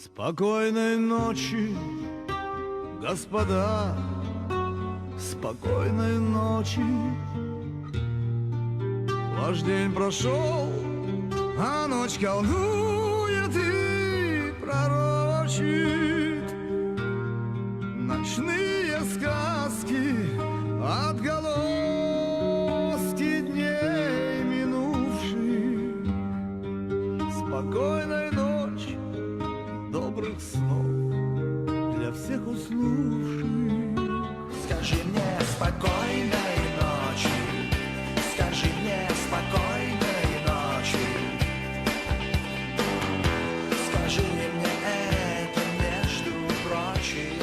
Спокойной ночи, господа, спокойной ночи. Ваш день прошел, а ночь колдует и пророчит ночные сказки, отголоски дней минувших. Спокойной ночи, добрых снов для всех уснувших. Скажи мне спокойной ночи, скажи мне спокойной ночи, скажи мне это между прочим.